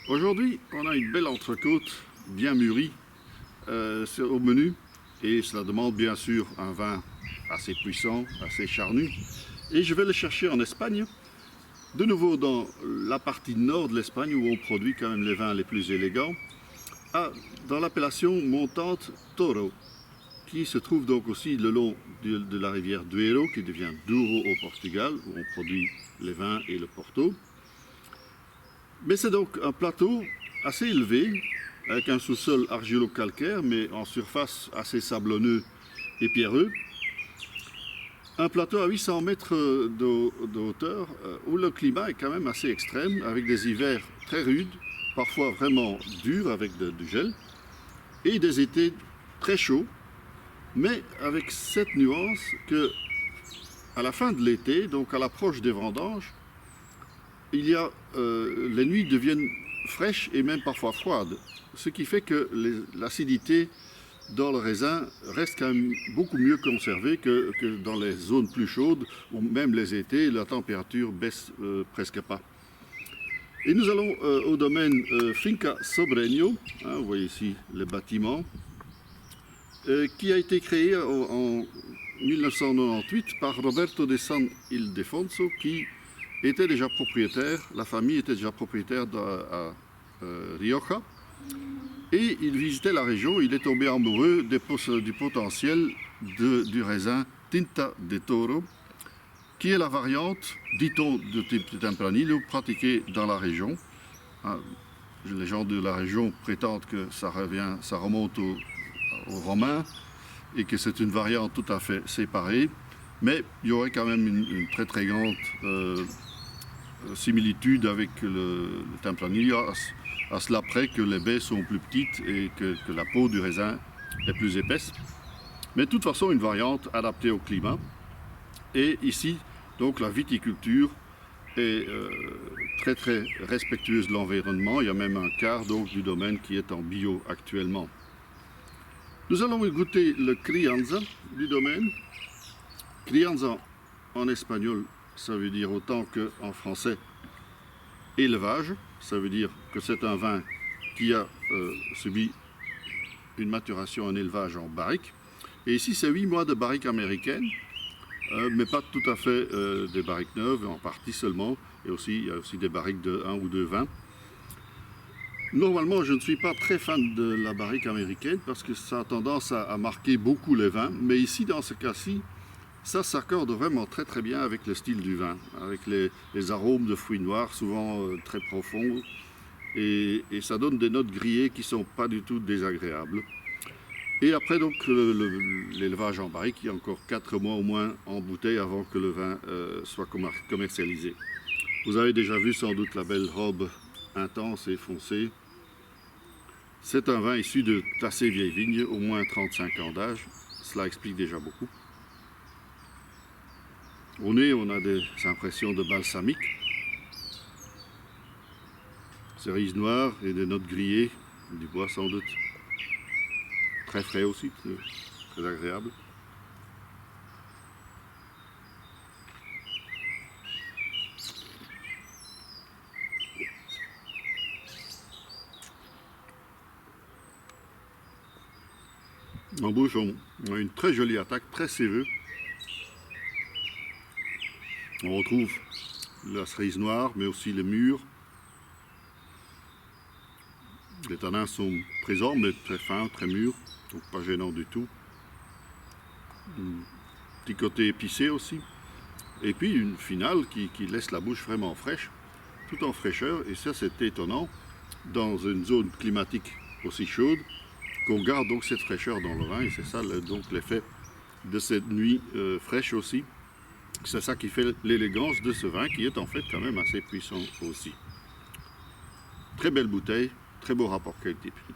Aujourd'hui, on a une belle entrecôte bien mûrie au menu et cela demande bien sûr un vin assez puissant, assez charnu. Et je vais le chercher en Espagne, de nouveau dans la partie nord de l'Espagne où on produit quand même les vins les plus élégants, dans l'appellation montante Toro, qui se trouve donc aussi le long de la rivière Duero, qui devient Douro au Portugal, où on produit les vins et le Porto. Mais c'est donc un plateau assez élevé, avec un sous-sol argilo-calcaire, mais en surface assez sablonneux et pierreux. Un plateau à 800 mètres de hauteur, où le climat est quand même assez extrême, avec des hivers très rudes, parfois vraiment durs avec du gel, et des étés très chauds, mais avec cette nuance que, à la fin de l'été, donc à l'approche des vendanges, les nuits deviennent fraîches et même parfois froides, ce qui fait que l'acidité dans le raisin reste quand même beaucoup mieux conservée que dans les zones plus chaudes, où même les étés, la température baisse presque pas. Et nous allons au domaine Finca Sobreño, vous voyez ici le bâtiment, qui a été créé en 1998 par Roberto de San Ildefonso, qui était déjà propriétaire, la famille était déjà propriétaire à Rioja, et il visitait la région, il est tombé amoureux du potentiel du raisin Tinta de Toro, qui est la variante, dit-on, de Tempranillo pratiquée dans la région. Les gens de la région prétendent que ça remonte aux Romains et que c'est une variante tout à fait séparée, mais il y aurait quand même une très très grande similitude avec le Tempranillo, à cela près que les baies sont plus petites et que la peau du raisin est plus épaisse. Mais de toute façon, une variante adaptée au climat. Et ici, donc, la viticulture est très très respectueuse de l'environnement. Il y a même un quart donc, du domaine qui est en bio actuellement. Nous allons goûter le crianza du domaine. Crianza en espagnol, ça veut dire autant qu'en français élevage. Ça veut dire que c'est un vin qui a subi une maturation, un élevage en barrique. Et ici, c'est 8 mois de barrique américaine, mais pas tout à fait des barriques neuves, en partie seulement. Et aussi, il y a aussi des barriques de 1 ou 2 vins. Normalement, je ne suis pas très fan de la barrique américaine parce que ça a tendance à marquer beaucoup les vins. Mais ici, dans ce cas-ci, ça s'accorde vraiment très très bien avec le style du vin, avec les arômes de fruits noirs, souvent très profonds. Et ça donne des notes grillées qui ne sont pas du tout désagréables. Et après donc l'élevage en barrique, il y a encore 4 mois au moins en bouteille avant que le vin soit commercialisé. Vous avez déjà vu sans doute la belle robe intense et foncée. C'est un vin issu de assez vieilles vignes, au moins 35 ans d'âge. Cela explique déjà beaucoup. Au nez, on a des impressions de balsamique, cerises noires et des notes grillées, du bois sans doute. Très frais aussi, très agréable. En bouche, on a une très jolie attaque, très séveux. On retrouve la cerise noire, mais aussi les mûres. Les tanins sont présents, mais très fins, très mûrs, donc pas gênants du tout. Un petit côté épicé aussi. Et puis une finale qui laisse la bouche vraiment fraîche, tout en fraîcheur. Et ça, c'est étonnant, dans une zone climatique aussi chaude, qu'on garde donc cette fraîcheur dans le vin. Et c'est ça donc l'effet de cette nuit fraîche aussi. C'est ça qui fait l'élégance de ce vin, qui est en fait quand même assez puissant aussi. Très belle bouteille, très beau rapport qualité-prix.